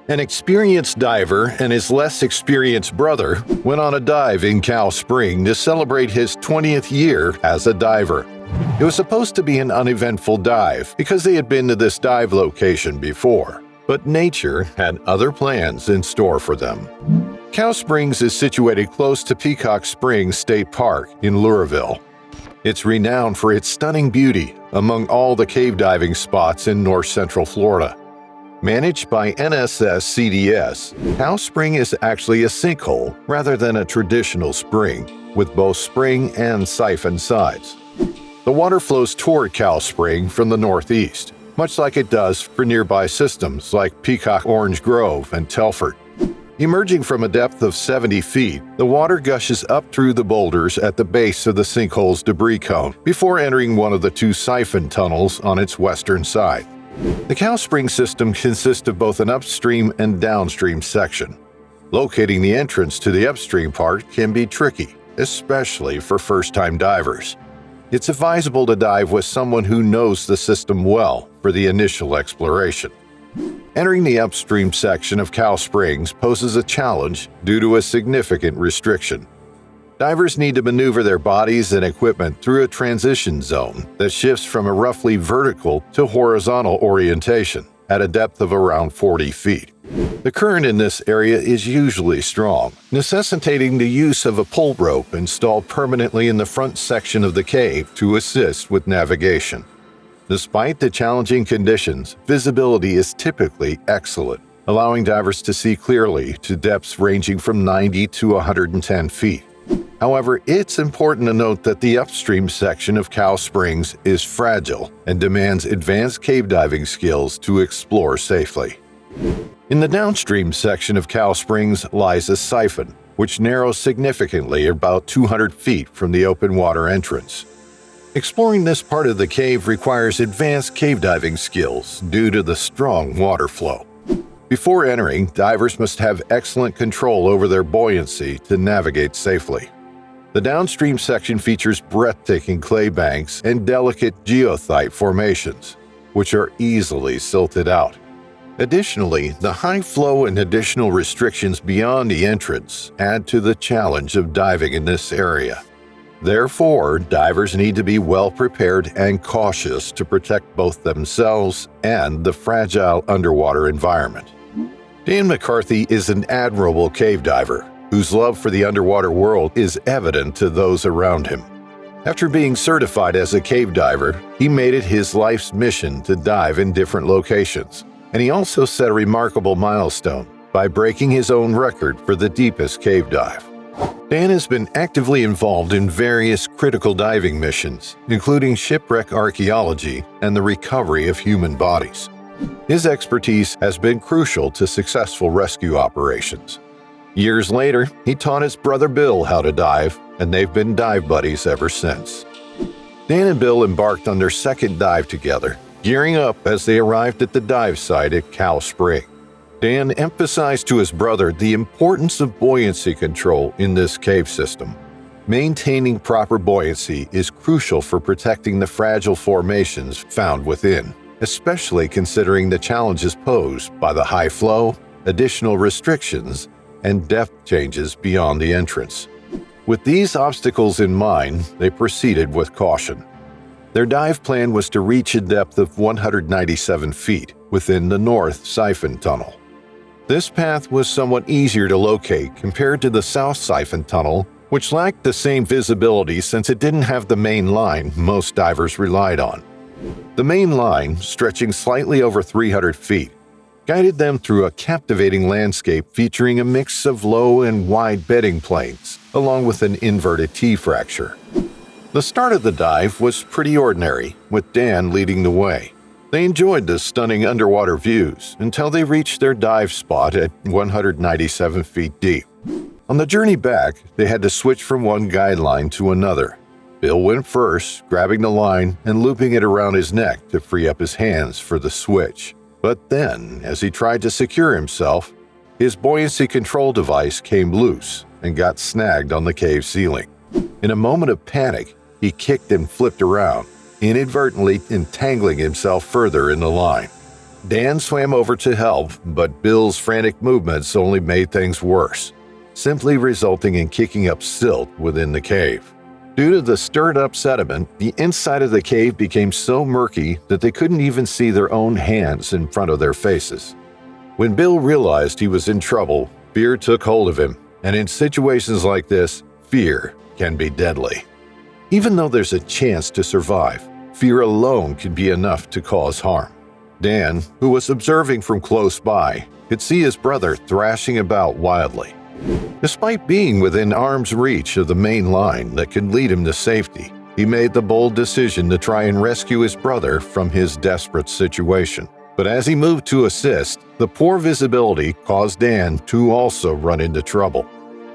An experienced diver and his less experienced brother went on a dive in Cow Spring to celebrate his 20th year as a diver. It was supposed to be an uneventful dive because they had been to this dive location before, but nature had other plans in store for them. Cow Springs is situated close to Peacock Springs State Park in Luraville. It's renowned for its stunning beauty among all the cave diving spots in north-central Florida. Managed by NSS-CDS, Cow Spring is actually a sinkhole rather than a traditional spring, with both spring and siphon sides. The water flows toward Cow Spring from the northeast, much like it does for nearby systems like Peacock Orange Grove and Telford. Emerging from a depth of 70 feet, the water gushes up through the boulders at the base of the sinkhole's debris cone before entering one of the two siphon tunnels on its western side. The Cow Spring system consists of both an upstream and downstream section. Locating the entrance to the upstream part can be tricky, especially for first-time divers. It's advisable to dive with someone who knows the system well for the initial exploration. Entering the upstream section of Cow Springs poses a challenge due to a significant restriction. Divers need to maneuver their bodies and equipment through a transition zone that shifts from a roughly vertical to horizontal orientation at a depth of around 40 feet. The current in this area is usually strong, necessitating the use of a pull rope installed permanently in the front section of the cave to assist with navigation. Despite the challenging conditions, visibility is typically excellent, allowing divers to see clearly to depths ranging from 90 to 110 feet. However, it's important to note that the upstream section of Cow Springs is fragile and demands advanced cave diving skills to explore safely. In the downstream section of Cow Springs lies a siphon, which narrows significantly about 200 feet from the open water entrance. Exploring this part of the cave requires advanced cave diving skills due to the strong water flow. Before entering, divers must have excellent control over their buoyancy to navigate safely. The downstream section features breathtaking clay banks and delicate geophyte formations, which are easily silted out. Additionally, the high flow and additional restrictions beyond the entrance add to the challenge of diving in this area. Therefore, divers need to be well prepared and cautious to protect both themselves and the fragile underwater environment. Dan McCarthy is an admirable cave diver whose love for the underwater world is evident to those around him. After being certified as a cave diver, he made it his life's mission to dive in different locations, and he also set a remarkable milestone by breaking his own record for the deepest cave dive. Dan has been actively involved in various critical diving missions, including shipwreck archaeology and the recovery of human bodies. His expertise has been crucial to successful rescue operations. Years later, he taught his brother Bill how to dive, and they've been dive buddies ever since. Dan and Bill embarked on their second dive together, gearing up as they arrived at the dive site at Cow Spring. Dan emphasized to his brother the importance of buoyancy control in this cave system. Maintaining proper buoyancy is crucial for protecting the fragile formations found within, especially considering the challenges posed by the high flow, additional restrictions, and depth changes beyond the entrance. With these obstacles in mind, they proceeded with caution. Their dive plan was to reach a depth of 197 feet within the north siphon tunnel. This path was somewhat easier to locate compared to the south siphon tunnel, which lacked the same visibility since it didn't have the main line most divers relied on. The main line, stretching slightly over 300 feet, guided them through a captivating landscape featuring a mix of low and wide bedding planes, along with an inverted T-fracture. The start of the dive was pretty ordinary, with Dan leading the way. They enjoyed the stunning underwater views until they reached their dive spot at 197 feet deep. On the journey back, they had to switch from one guideline to another. Bill went first, grabbing the line and looping it around his neck to free up his hands for the switch. But then, as he tried to secure himself, his buoyancy control device came loose and got snagged on the cave ceiling. In a moment of panic, he kicked and flipped around, inadvertently entangling himself further in the line. Dan swam over to help, but Bill's frantic movements only made things worse, simply resulting in kicking up silt within the cave. Due to the stirred-up sediment, the inside of the cave became so murky that they couldn't even see their own hands in front of their faces. When Bill realized he was in trouble, fear took hold of him, and in situations like this, fear can be deadly. Even though there's a chance to survive, fear alone can be enough to cause harm. Dan, who was observing from close by, could see his brother thrashing about wildly. Despite being within arm's reach of the main line that could lead him to safety, he made the bold decision to try and rescue his brother from his desperate situation. But as he moved to assist, the poor visibility caused Dan to also run into trouble.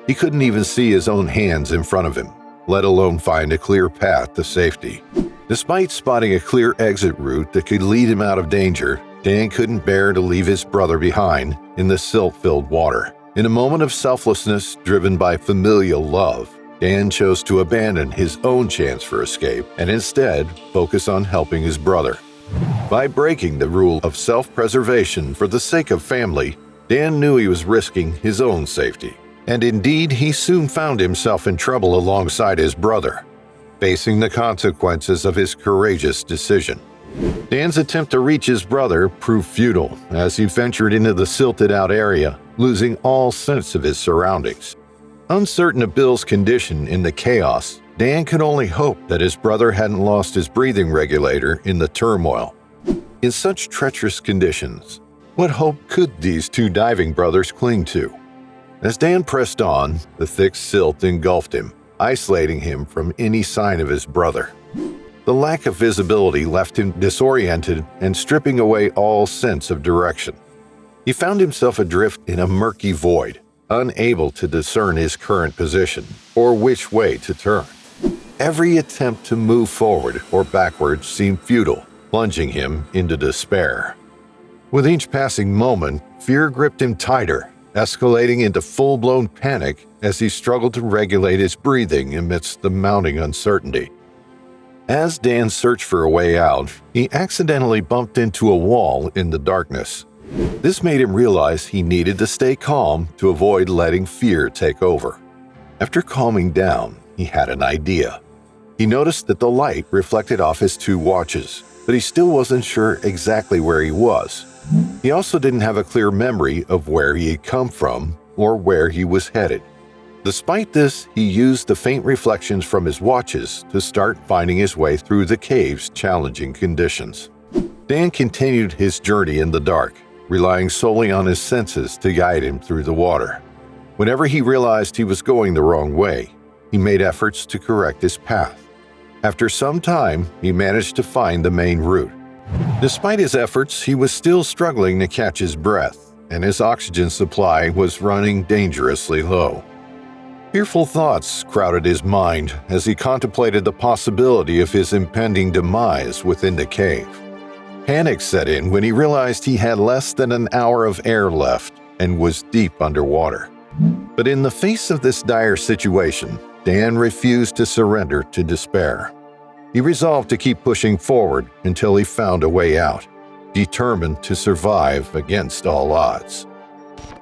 He couldn't even see his own hands in front of him, let alone find a clear path to safety. Despite spotting a clear exit route that could lead him out of danger, Dan couldn't bear to leave his brother behind in the silt-filled water. In a moment of selflessness driven by familial love, Dan chose to abandon his own chance for escape and instead focus on helping his brother. By breaking the rule of self-preservation for the sake of family, Dan knew he was risking his own safety. And indeed, he soon found himself in trouble alongside his brother, facing the consequences of his courageous decision. Dan's attempt to reach his brother proved futile as he ventured into the silted-out area, losing all sense of his surroundings. Uncertain of Bill's condition in the chaos, Dan could only hope that his brother hadn't lost his breathing regulator in the turmoil. In such treacherous conditions, what hope could these two diving brothers cling to? As Dan pressed on, the thick silt engulfed him, isolating him from any sign of his brother. The lack of visibility left him disoriented and stripping away all sense of direction. He found himself adrift in a murky void, unable to discern his current position or which way to turn. Every attempt to move forward or backward seemed futile, plunging him into despair. With each passing moment, fear gripped him tighter, escalating into full-blown panic as he struggled to regulate his breathing amidst the mounting uncertainty. As Dan searched for a way out, he accidentally bumped into a wall in the darkness. This made him realize he needed to stay calm to avoid letting fear take over. After calming down, he had an idea. He noticed that the light reflected off his two watches, but he still wasn't sure exactly where he was. He also didn't have a clear memory of where he had come from or where he was headed. Despite this, he used the faint reflections from his watches to start finding his way through the cave's challenging conditions. Dan continued his journey in the dark, relying solely on his senses to guide him through the water. Whenever he realized he was going the wrong way, he made efforts to correct his path. After some time, he managed to find the main route. Despite his efforts, he was still struggling to catch his breath, and his oxygen supply was running dangerously low. Fearful thoughts crowded his mind as he contemplated the possibility of his impending demise within the cave. Panic set in when he realized he had less than an hour of air left and was deep underwater. But in the face of this dire situation, Dan refused to surrender to despair. He resolved to keep pushing forward until he found a way out, determined to survive against all odds.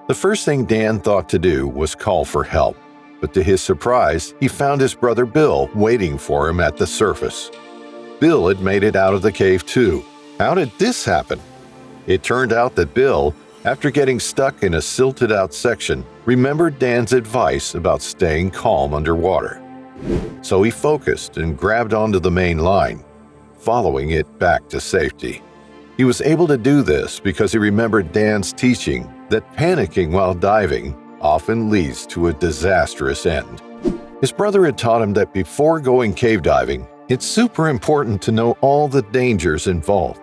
The first thing Dan thought to do was call for help, but to his surprise, he found his brother Bill waiting for him at the surface. Bill had made it out of the cave too. How did this happen? It turned out that Bill, after getting stuck in a silted-out section, remembered Dan's advice about staying calm underwater. So he focused and grabbed onto the main line, following it back to safety. He was able to do this because he remembered Dan's teaching that panicking while diving often leads to a disastrous end. His brother had taught him that before going cave diving, it's super important to know all the dangers involved.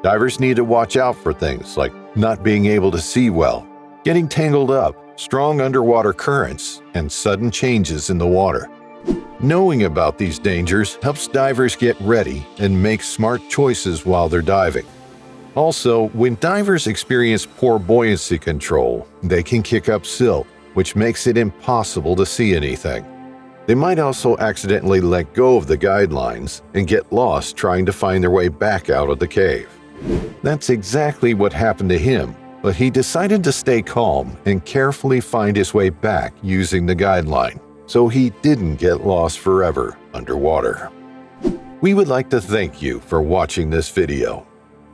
Divers need to watch out for things like not being able to see well, getting tangled up, strong underwater currents, and sudden changes in the water. Knowing about these dangers helps divers get ready and make smart choices while they're diving. Also, when divers experience poor buoyancy control, they can kick up silt, which makes it impossible to see anything. They might also accidentally let go of the guidelines and get lost trying to find their way back out of the cave. That's exactly what happened to him, but he decided to stay calm and carefully find his way back using the guideline, so he didn't get lost forever underwater. We would like to thank you for watching this video.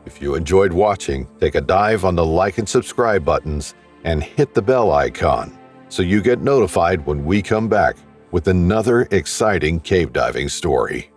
If you enjoyed watching, take a dive on the like and subscribe buttons and hit the bell icon so you get notified when we come back with another exciting cave diving story.